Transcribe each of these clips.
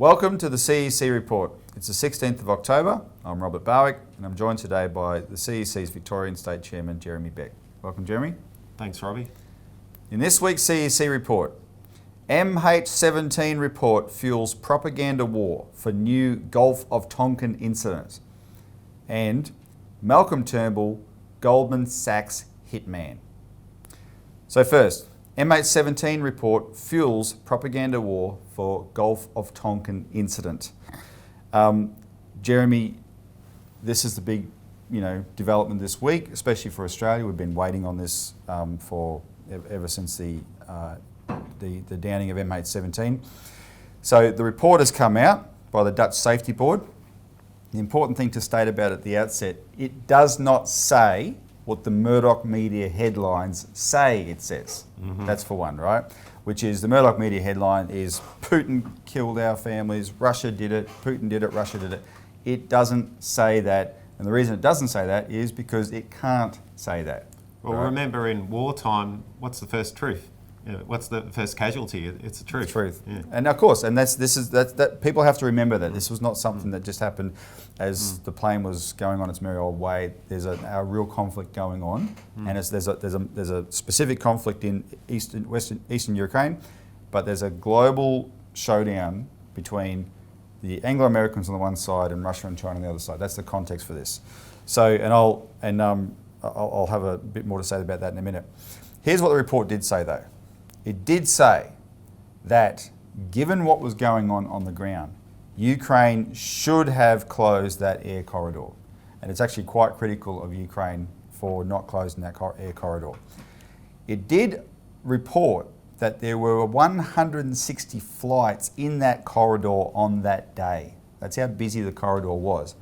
Welcome to the CEC Report. It's the 16th of October. I'm Robert Barwick and I'm joined today by the CEC's Victorian State Chairman, Jeremy Beck. Welcome, Jeremy. Thanks, Robbie. In this week's CEC Report, MH17 report fuels propaganda war for new Gulf of Tonkin incident. And Malcolm Turnbull, Goldman Sachs hitman. So first, MH17 report fuels propaganda war for Gulf of Tonkin incident. Jeremy, this is the big, development this week, especially for Australia. We've been waiting on this ever since the downing of MH17. So the report has come out by the Dutch Safety Board. The important thing to state about it at the outset, it does not say what the Murdoch media headlines say it says. Mm-hmm. That's for one, right? Which is the Murdoch media headline is Putin killed our families, Russia did it, Putin did it, Russia did it. It doesn't say that, and the reason it doesn't say that is because it can't say that. Well, right? Remember in wartime, what's the first truth? What's the first casualty? It's the truth. The truth. Yeah. And of course, and that people have to remember that this was not something that just happened as the plane was going on its merry old way. There's a real conflict going on, and there's a specific conflict in eastern Ukraine, but there's a global showdown between the Anglo-Americans on the one side and Russia and China on the other side. That's the context for this. So, I'll have a bit more to say about that in a minute. Here's what the report did say, though. It did say that given what was going on the ground, Ukraine should have closed that air corridor. And it's actually quite critical of Ukraine for not closing that air corridor. It did report that there were 160 flights in that corridor on that day. That's how busy the corridor was.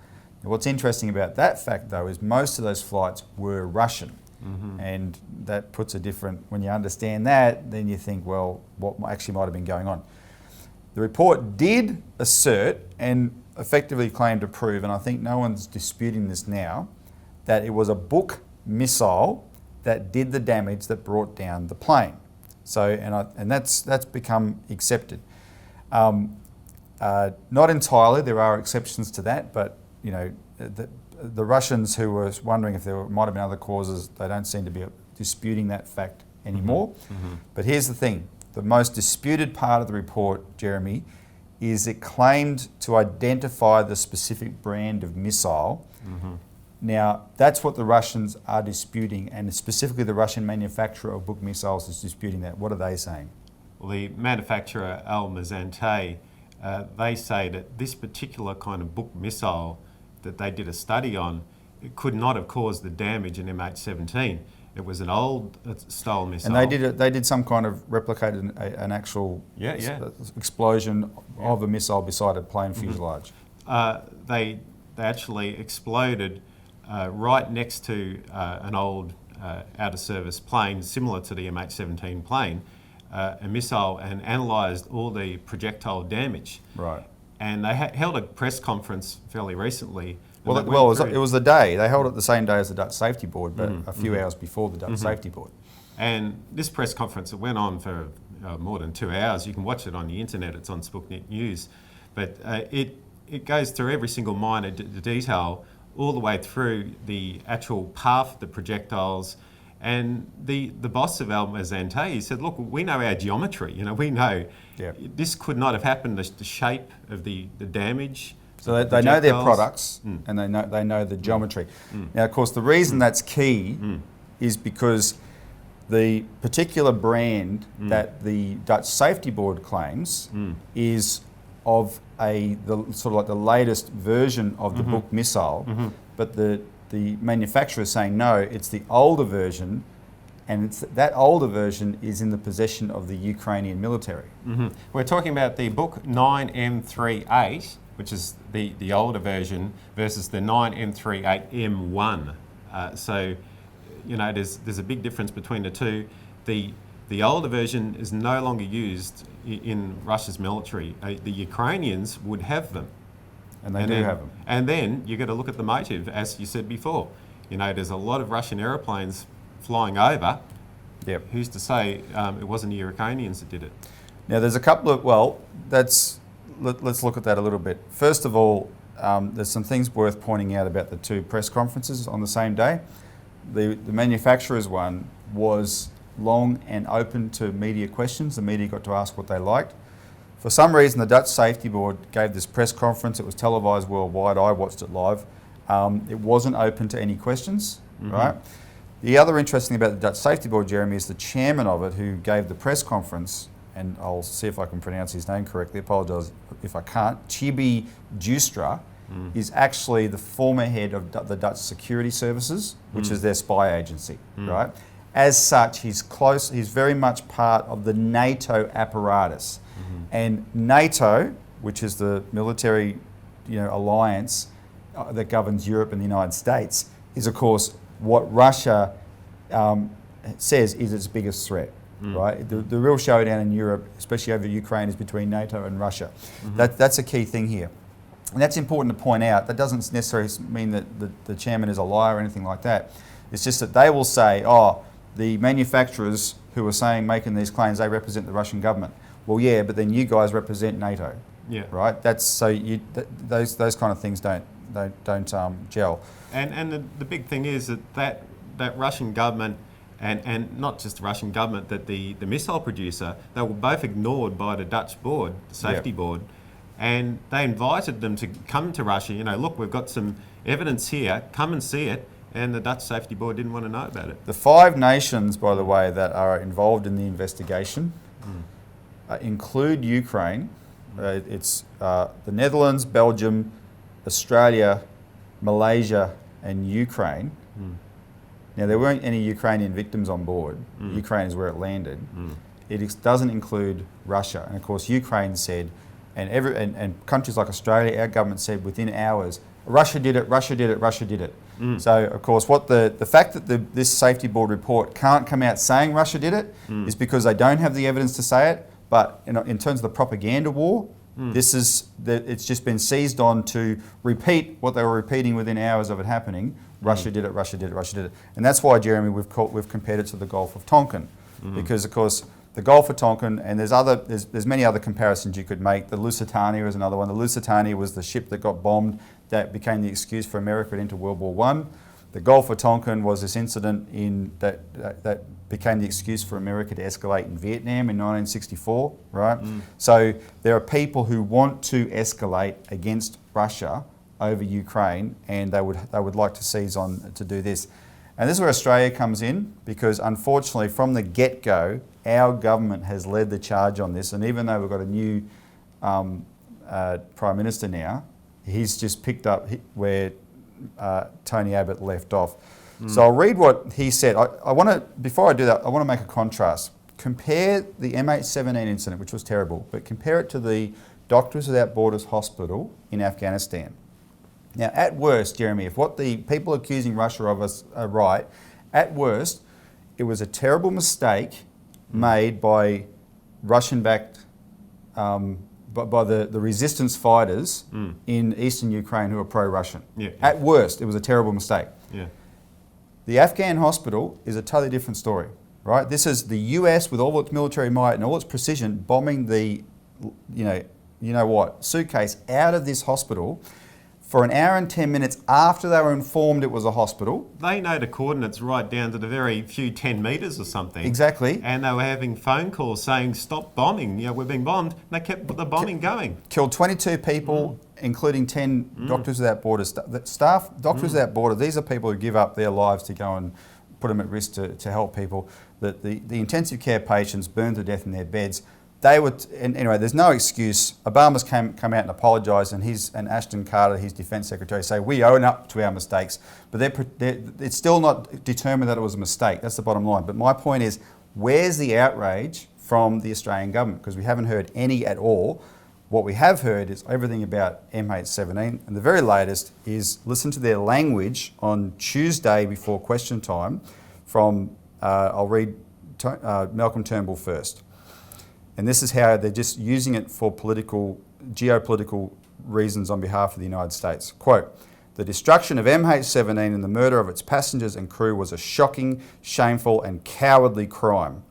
Now, what's interesting about that fact, though, is most of those flights were Russian. Mm-hmm. And that puts a different, when you understand that, then you think, well, what actually might have been going on? The report did assert and effectively claim to prove, and I think no one's disputing this now, that it was a Buk missile that did the damage that brought down the plane. So, and that's become accepted. Not entirely, there are exceptions to that, but the Russians who were wondering if there might have been other causes, they don't seem to be disputing that fact anymore. Mm-hmm. But here's the thing. The most disputed part of the report, Jeremy, is it claimed to identify the specific brand of missile. Mm-hmm. Now, that's what the Russians are disputing, and specifically the Russian manufacturer of Buk missiles is disputing that. What are they saying? Well, the manufacturer Al-Mazantei, they say that this particular kind of Buk missile that they did a study on, it could not have caused the damage in MH17. It was an old style missile. And they did some kind of replicated an actual explosion of a missile beside a plane fuselage. They actually exploded right next to an old out-of-service plane, similar to the MH17 plane, a missile, and analysed all the projectile damage. Right. And they held a press conference fairly recently. Well, it was the day. They held it the same day as the Dutch Safety Board, but a few hours before the Dutch Safety Board. And this press conference, it went on for more than 2 hours. You can watch it on the internet. It's on Sputnik News. But it goes through every single minor detail, all the way through the actual path of the projectiles. And the boss of Al-Mazantei, he said, look, we know our geometry. We know this could not have happened, the shape of the damage. So they know their products and they know the geometry. Now, of course, the reason that's key is because the particular brand that the Dutch Safety Board claims is of the latest version of the Buk missile, but the manufacturer is saying no, it's the older version, and that older version is in the possession of the Ukrainian military. Mm-hmm. We're talking about the Buk 9M38, which is the older version, versus the 9M38M1. There's a big difference between the two. The older version is no longer used in Russia's military. The Ukrainians would have them. And they do have them. And then you've got to look at the motive, as you said before. There's a lot of Russian aeroplanes flying over. Yep. Who's to say it wasn't the Ukrainians that did it? Now, there's a couple of, let's look at that a little bit. First of all, there's some things worth pointing out about the two press conferences on the same day. The manufacturers one was long and open to media questions. The media got to ask what they liked. For some reason, the Dutch Safety Board gave this press conference. It was televised worldwide. I watched it live. It wasn't open to any questions, right? The other interesting thing about the Dutch Safety Board, Jeremy, is the chairman of it who gave the press conference, and I'll see if I can pronounce his name correctly, apologise if I can't, Chibi Joustra, is actually the former head of the Dutch Security Services, which is their spy agency, right? As such, he's very much part of the NATO apparatus. And NATO, which is the military alliance that governs Europe and the United States, is of course what Russia says is its biggest threat. Right, the real showdown in Europe, especially over Ukraine, is between NATO and Russia. That's a key thing here, and that's important to point out. That doesn't necessarily mean that the chairman is a liar or anything like that. It's just that they will say, "Oh, the manufacturers who are making these claims, they represent the Russian government." Well, yeah, but then you guys represent NATO. Yeah. Right. That's so those kind of things don't gel. And the big thing is that Russian government. And not just the Russian government, that the missile producer, they were both ignored by the Dutch board, the safety board, and they invited them to come to Russia. Look, we've got some evidence here, come and see it, and the Dutch safety board didn't want to know about it. The 5 nations, by the way, that are involved in the investigation include Ukraine. It's the Netherlands, Belgium, Australia, Malaysia, and Ukraine. Now, there weren't any Ukrainian victims on board. Ukraine is where it landed. It doesn't include Russia. And of course, Ukraine said, and countries like Australia, our government said within hours, Russia did it, Russia did it, Russia did it. So, of course, what the fact that this safety board report can't come out saying Russia did it is because they don't have the evidence to say it. But in terms of the propaganda war, it's just been seized on to repeat what they were repeating within hours of it happening. Russia did it, Russia did it, Russia did it. And that's why, Jeremy, we've compared it to the Gulf of Tonkin. Because, of course, the Gulf of Tonkin, and there's many other comparisons you could make. The Lusitania is another one. The Lusitania was the ship that got bombed that became the excuse for America into World War I. The Gulf of Tonkin was this incident that became the excuse for America to escalate in Vietnam in 1964, right? So there are people who want to escalate against Russia over Ukraine, and they would like to seize on to do this. And this is where Australia comes in, because unfortunately from the get-go, our government has led the charge on this, and even though we've got a new Prime Minister now, he's just picked up where Tony Abbott left off. So I'll read what he said. Before I do that, I want to make a contrast. Compare the MH17 incident, which was terrible, but compare it to the Doctors Without Borders hospital in Afghanistan. Now, at worst, Jeremy, if what the people accusing Russia of us are right, at worst, it was a terrible mistake made by Russian-backed, by the resistance fighters in eastern Ukraine who are pro-Russian. At worst, it was a terrible mistake. The Afghan hospital is a totally different story, right? This is the US with all its military might and all its precision bombing the, suitcase out of this hospital for an hour and 10 minutes after they were informed it was a hospital. They know the coordinates right down to the very few 10 metres or something. Exactly. And they were having phone calls saying, stop bombing, we're being bombed. And they kept the bombing going. Killed 22 people, including 10 Doctors Without Borders staff. Doctors Without Borders, these are people who give up their lives to go and put them at risk to help people. The intensive care patients burned to death in their beds. Anyway, there's no excuse. Obama's come out and apologised, and Ashton Carter, his defence secretary, say we own up to our mistakes. But it's still not determined that it was a mistake. That's the bottom line. But my point is, where's the outrage from the Australian government? Because we haven't heard any at all. What we have heard is everything about MH17, and the very latest is listen to their language on Tuesday before question time from, I'll read Malcolm Turnbull first. And this is how they're just using it for geopolitical reasons on behalf of the United States. Quote, "The destruction of MH17 and the murder of its passengers and crew was a shocking, shameful and cowardly crime.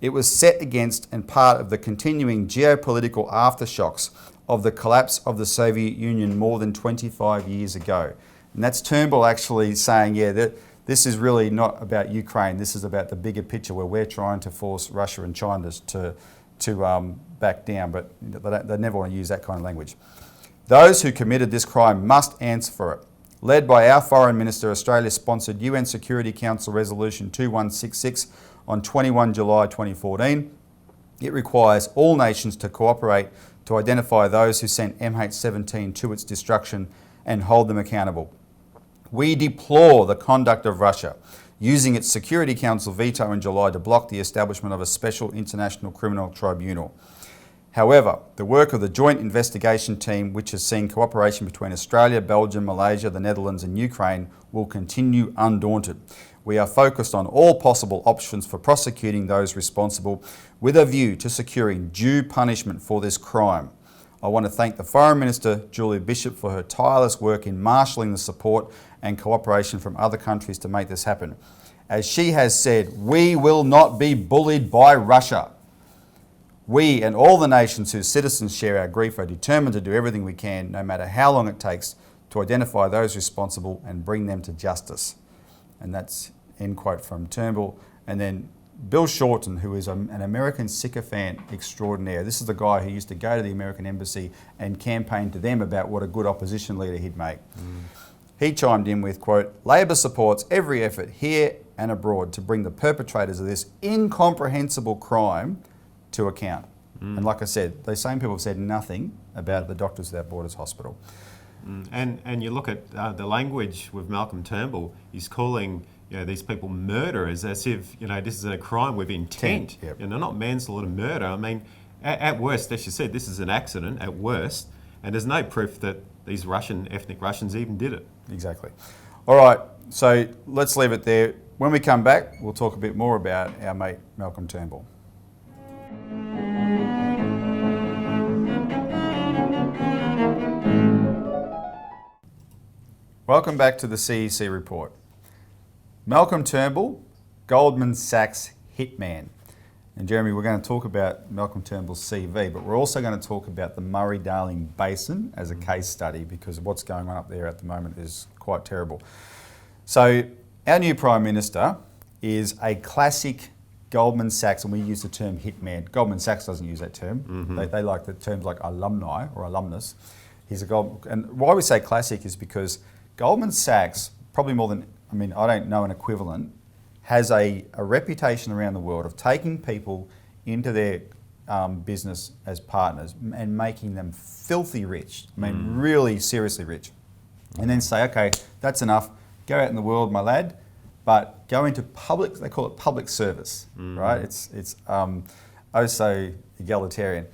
It was set against and part of the continuing geopolitical aftershocks of the collapse of the Soviet Union more than 25 years ago. And that's Turnbull actually saying, yeah, that this is really not about Ukraine. This is about the bigger picture where we're trying to force Russia and China to back down, but they never want to use that kind of language. Those who committed this crime must answer for it. Led by our Foreign Minister, Australia sponsored UN Security Council Resolution 2166 on 21 July 2014. It requires all nations to cooperate to identify those who sent MH17 to its destruction and hold them accountable. We deplore the conduct of Russia, using its Security Council veto in July to block the establishment of a special international criminal tribunal. However, the work of the Joint Investigation Team, which has seen cooperation between Australia, Belgium, Malaysia, the Netherlands and Ukraine, will continue undaunted. We are focused on all possible options for prosecuting those responsible with a view to securing due punishment for this crime. I want to thank the Foreign Minister, Julia Bishop, for her tireless work in marshalling the support and cooperation from other countries to make this happen. As she has said, we will not be bullied by Russia. We and all the nations whose citizens share our grief are determined to do everything we can, no matter how long it takes, to identify those responsible and bring them to justice. And that's end quote from Turnbull. And then Bill Shorten, who is an American sycophant extraordinaire. This is the guy who used to go to the American embassy and campaign to them about what a good opposition leader he'd make. He chimed in with, quote, Labor supports every effort here and abroad to bring the perpetrators of this incomprehensible crime to account. And like I said, those same people have said nothing about the Doctors Without Borders hospital. And you look at the language with Malcolm Turnbull, he's calling these people murderers as if this is a crime with intent. Yep. And they're not manslaughter, murder. I mean, at worst, as you said, this is an accident at worst, and there's no proof that these ethnic Russians even did it. Exactly. All right, so let's leave it there. When we come back, we'll talk a bit more about our mate Malcolm Turnbull. Welcome back to the CEC Report. Malcolm Turnbull, Goldman Sachs hitman. And Jeremy, we're going to talk about Malcolm Turnbull's CV, but we're also going to talk about the Murray-Darling Basin as a case study because what's going on up there at the moment is quite terrible. So our new Prime Minister is a classic Goldman Sachs, and we use the term hitman. Goldman Sachs doesn't use that term. They like the terms like alumni or alumnus. And why we say classic is because Goldman Sachs, probably more than, I don't know an equivalent, has a reputation around the world of taking people into their business as partners and making them filthy rich. Really seriously rich. And then say, okay, that's enough. Go out in the world, my lad, but go into public, they call it public service, right? It's oh so egalitarian.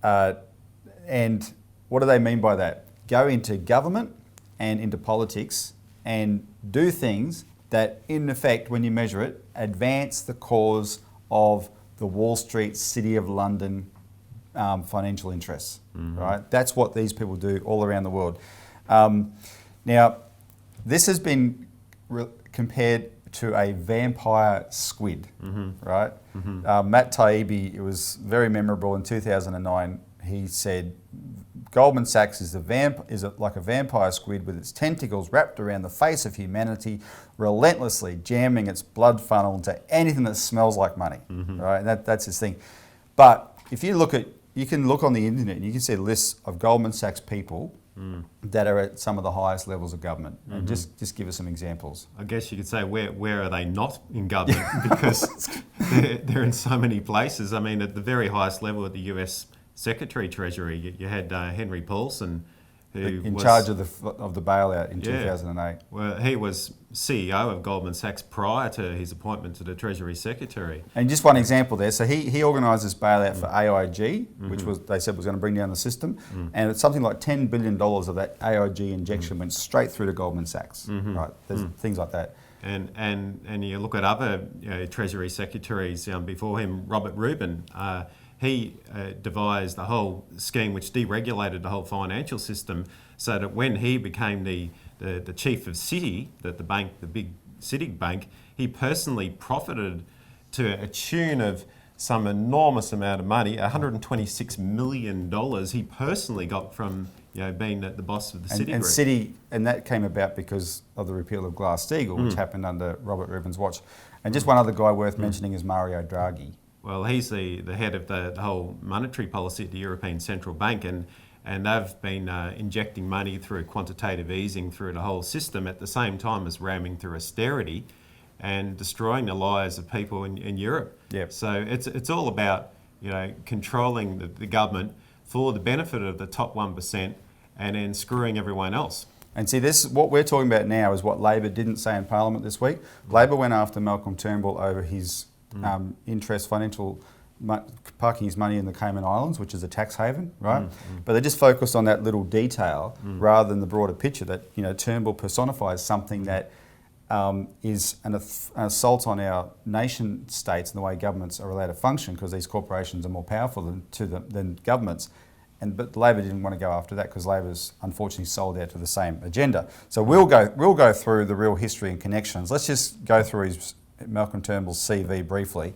And what do they mean by that? Go into government and into politics and do things that, in effect, when you measure it, advance the cause of the Wall Street, City of London financial interests, right? That's what these people do all around the world. Now, this has been compared to a vampire squid, right? Matt Taibbi, it was very memorable in 2009. He said, Goldman Sachs is like a vampire squid with its tentacles wrapped around the face of humanity, relentlessly jamming its blood funnel into anything that smells like money, right? And that's his thing. But if you can look on the internet and you can see lists of Goldman Sachs people that are at some of the highest levels of government. And just give us some examples. I guess you could say, where are they not in government? Because they're in so many places. At the very highest level at the US Secretary Treasury, you had Henry Paulson, who was charge of the bailout in 2008. Well, he was CEO of Goldman Sachs prior to his appointment to the Treasury Secretary. And just one example there. So he organised this bailout for AIG, which they said was going to bring down the system, and it's something like $10 billion of that AIG injection went straight through to Goldman Sachs. Right? There's things like that. And you look at other Treasury secretaries before him, Robert Rubin. He devised the whole scheme which deregulated the whole financial system, so that when he became the chief of Citi, the bank, the big Citi bank, he personally profited to a tune of some enormous amount of money, $126 million he personally got from being the boss of the City Group. And that came about because of the repeal of Glass-Steagall, which happened under Robert Rubin's watch. And just one other guy worth mentioning is Mario Draghi. Well, he's the head of the whole monetary policy at the European Central Bank, and they've been injecting money through quantitative easing through the whole system at the same time as ramming through austerity and destroying the lives of people in Europe. Yep. So it's all about controlling the government for the benefit of the top 1% and then screwing everyone else. And see, this what we're talking about now is what Labor didn't say in Parliament this week. Labor went after Malcolm Turnbull over his parking his money in the Cayman Islands, which is a tax haven, right? But they just focused on that little detail rather than the broader picture that Turnbull personifies something that is an assault on our nation states and the way governments are allowed to function, because these corporations are more powerful than governments. But Labor didn't want to go after that because Labor's unfortunately sold out to the same agenda. So we'll go through the real history and connections. Let's just go through Malcolm Turnbull's CV briefly.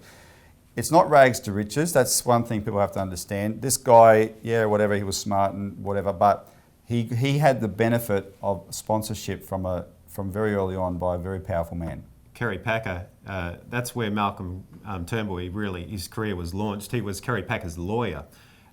It's not rags to riches. That's one thing people have to understand. This guy, whatever, he was smart and whatever, but he had the benefit of sponsorship from very early on by a very powerful man. Kerry Packer, that's where Malcolm Turnbull, his career was launched. He was Kerry Packer's lawyer.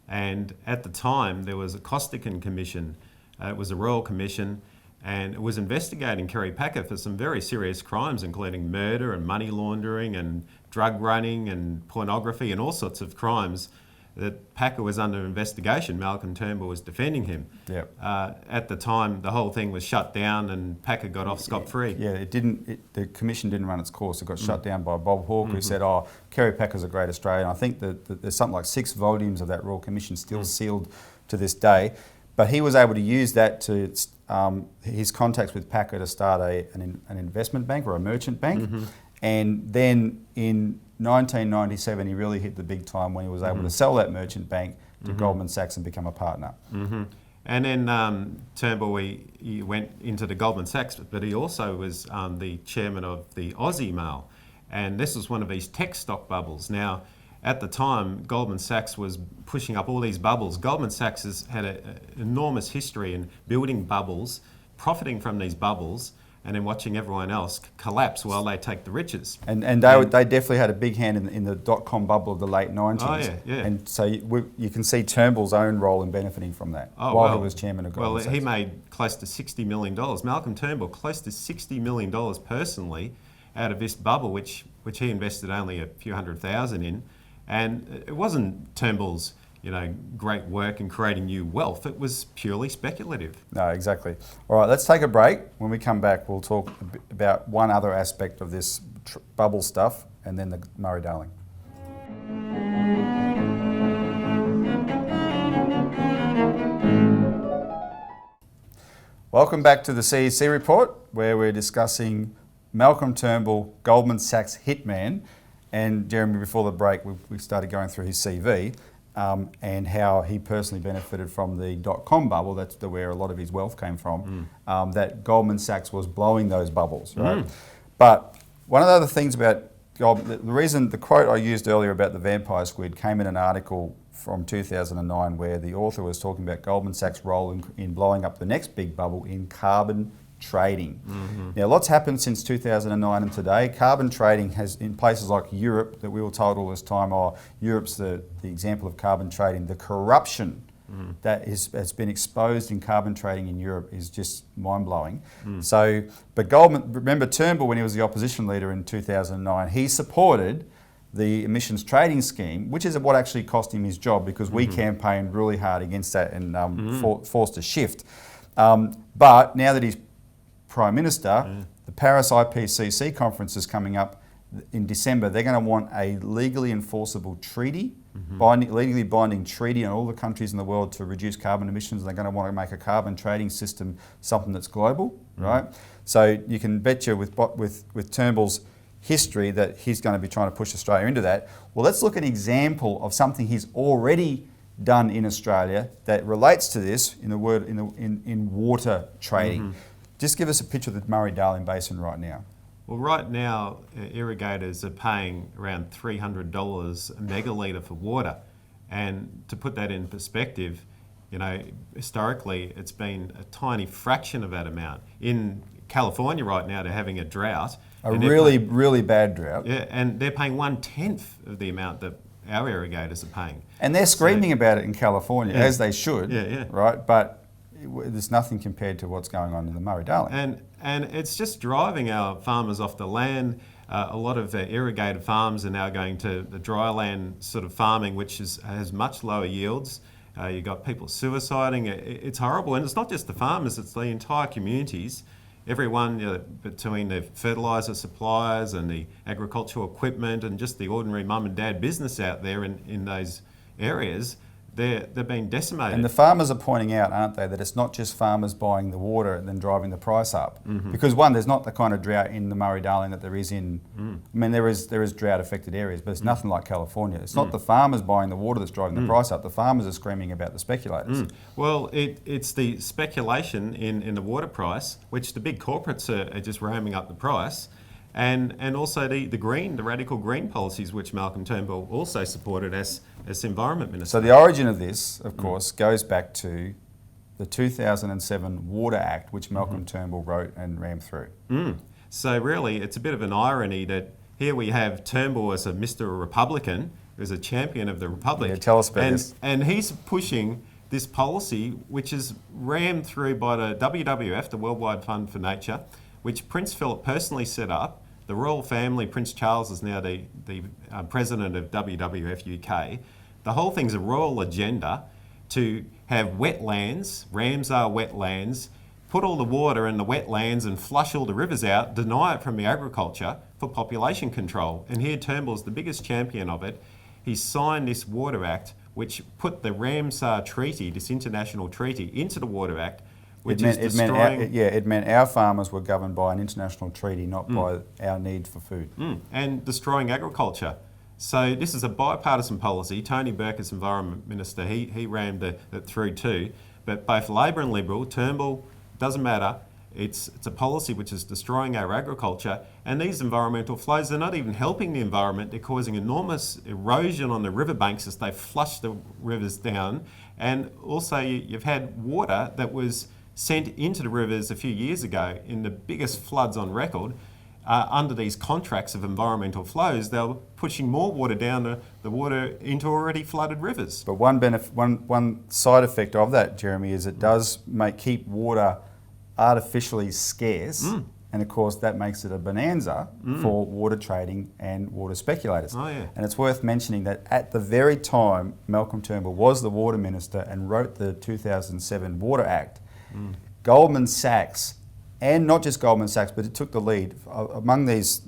And at the time, there was a Costigan Commission. It was a Royal Commission, and it was investigating Kerry Packer for some very serious crimes, including murder and money laundering and drug running and pornography and all sorts of crimes that Packer was under investigation. Malcolm Turnbull was defending him. Yep. At the time, the whole thing was shut down and Packer got off scot-free. Yeah, the commission didn't run its course. It got shut down by Bob Hawke, who said, Kerry Packer's a great Australian. I think that there's something like 6 volumes of that Royal Commission still sealed to this day. But he was able to use that to his contacts with Packer to start an investment bank or a merchant bank. And then in 1997, he really hit the big time when he was able to sell that merchant bank to Goldman Sachs and become a partner. And then Turnbull, he went into the Goldman Sachs, but he also was the chairman of the Aussie Mail. And this was one of these tech stock bubbles. Now, at the time, Goldman Sachs was pushing up all these bubbles. Goldman Sachs has had an enormous history in building bubbles, profiting from these bubbles, and then watching everyone else collapse while they take the riches. And they definitely had a big hand in the dot-com bubble of the late 90s. Oh, yeah. And so you can see Turnbull's own role in benefiting from that while he was chairman of Goldman Sachs. Well, he made close to $60 million. Malcolm Turnbull, close to $60 million personally out of this bubble, which he invested only a few $100,000 in. And it wasn't Turnbull's great work in creating new wealth. It was purely speculative. No, exactly. All right, let's take a break. When we come back, we'll talk about one other aspect of this bubble stuff and then the Murray-Darling. Welcome back to the CEC Report, where we're discussing Malcolm Turnbull, Goldman Sachs hitman. And Jeremy, before the break, we started going through his CV. And how he personally benefited from the dot-com bubble. That's where a lot of his wealth came from. That Goldman Sachs was blowing those bubbles, right? But one of the other things about the quote I used earlier about the vampire squid came in an article from 2009 where the author was talking about Goldman Sachs' role in blowing up the next big bubble in carbon trading. Now, lots happened since 2009 and today. Carbon trading has, in places like Europe, that we were told all this time, Europe's the example of carbon trading. The corruption that has been exposed in carbon trading in Europe is just mind-blowing. But remember Turnbull, when he was the opposition leader in 2009, he supported the emissions trading scheme, which is what actually cost him his job, because we campaigned really hard against that and forced a shift. But now that he's Prime Minister, the Paris IPCC conference is coming up in December. They're going to want a legally enforceable treaty, legally binding treaty on all the countries in the world to reduce carbon emissions. They're going to want to make a carbon trading system something that's global, right? So you can bet you with Turnbull's history that he's going to be trying to push Australia into that. Well, let's look at an example of something he's already done in Australia that relates to this in water trading. Just give us a picture of the Murray-Darling Basin right now. Well, right now, irrigators are paying around $300 a megalitre for water. And to put that in perspective, historically, it's been a tiny fraction of that amount. In California right now, they're having a drought. A really bad drought. Yeah, and they're paying 1/10 of the amount that our irrigators are paying. And they're screaming about it in California, as they should, right? But there's nothing compared to what's going on in the Murray-Darling. And it's just driving our farmers off the land. A lot of the irrigated farms are now going to the dry land sort of farming, which has much lower yields. You've got people suiciding. It's horrible. And it's not just the farmers, it's the entire communities. Everyone, between the fertiliser suppliers and the agricultural equipment and just the ordinary mum and dad business out there in those areas, they're being decimated. And the farmers are pointing out, aren't they, that it's not just farmers buying the water and then driving the price up. Mm-hmm. Because one, there's not the kind of drought in the Murray-Darling that there is in, I mean, there is drought-affected areas, but it's nothing like California. It's not the farmers buying the water that's driving the price up. The farmers are screaming about the speculators. Well, it's the speculation in the water price, which the big corporates are just ramming up the price. And also the radical green policies, which Malcolm Turnbull also supported as Environment Minister. So the origin of this, of course, goes back to the 2007 Water Act, which Malcolm Turnbull wrote and rammed through. So really, it's a bit of an irony that here we have Turnbull as a Mr. Republican, who's a champion of the Republic. Yeah, tell us about this. And he's pushing this policy, which is rammed through by the WWF, the Worldwide Fund for Nature, which Prince Philip personally set up. The royal family, Prince Charles is now the president of WWF UK. The whole thing's a royal agenda to have wetlands, Ramsar wetlands, put all the water in the wetlands and flush all the rivers out, deny it from the agriculture for population control. And here Turnbull's the biggest champion of it. He signed this Water Act, which put the Ramsar Treaty, this international treaty, into the Water Act, it meant our farmers were governed by an international treaty, not by our need for food. And destroying agriculture. So this is a bipartisan policy. Tony Burke, as Environment Minister, he rammed it through too. But both Labor and Liberal, Turnbull, doesn't matter. It's a policy which is destroying our agriculture. And these environmental flows are not even helping the environment. They're causing enormous erosion on the riverbanks as they flush the rivers down. And also you've had water that was sent into the rivers a few years ago in the biggest floods on record. Under these contracts of environmental flows, they were pushing more water down the water into already flooded rivers. But one side effect of that, Jeremy, is it does keep water artificially scarce, and of course that makes it a bonanza for water trading and water speculators. Oh, yeah. And it's worth mentioning that at the very time Malcolm Turnbull was the water minister and wrote the 2007 Water Act, Goldman Sachs, and not just Goldman Sachs, but it took the lead among these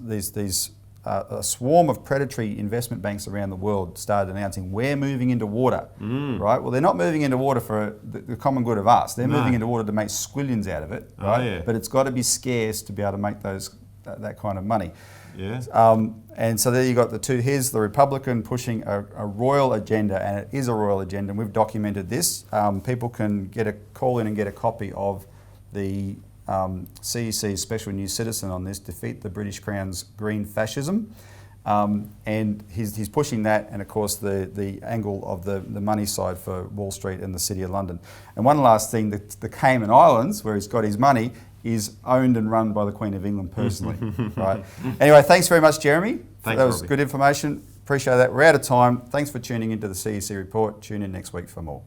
a swarm of predatory investment banks around the world started announcing we're moving into water, right? Well, they're not moving into water for the common good of us. They're moving into water to make squillions out of it, right? Oh, yeah. But it's got to be scarce to be able to make that kind of money. Yeah. And so there you got the two. Here's the Republican pushing a royal agenda, and it is a royal agenda, and we've documented this. People can call in and get a copy of the CEC Special News Citizen on this, Defeat the British Crown's Green Fascism. And he's pushing that, and of course the angle of the money side for Wall Street and the City of London. And one last thing, the Cayman Islands, where he's got his money, is owned and run by the Queen of England personally. Right. Anyway, thanks very much, Jeremy. Thanks, that was Robbie. good information. Appreciate that. We're out of time. Thanks for tuning into the CEC Report. Tune in next week for more.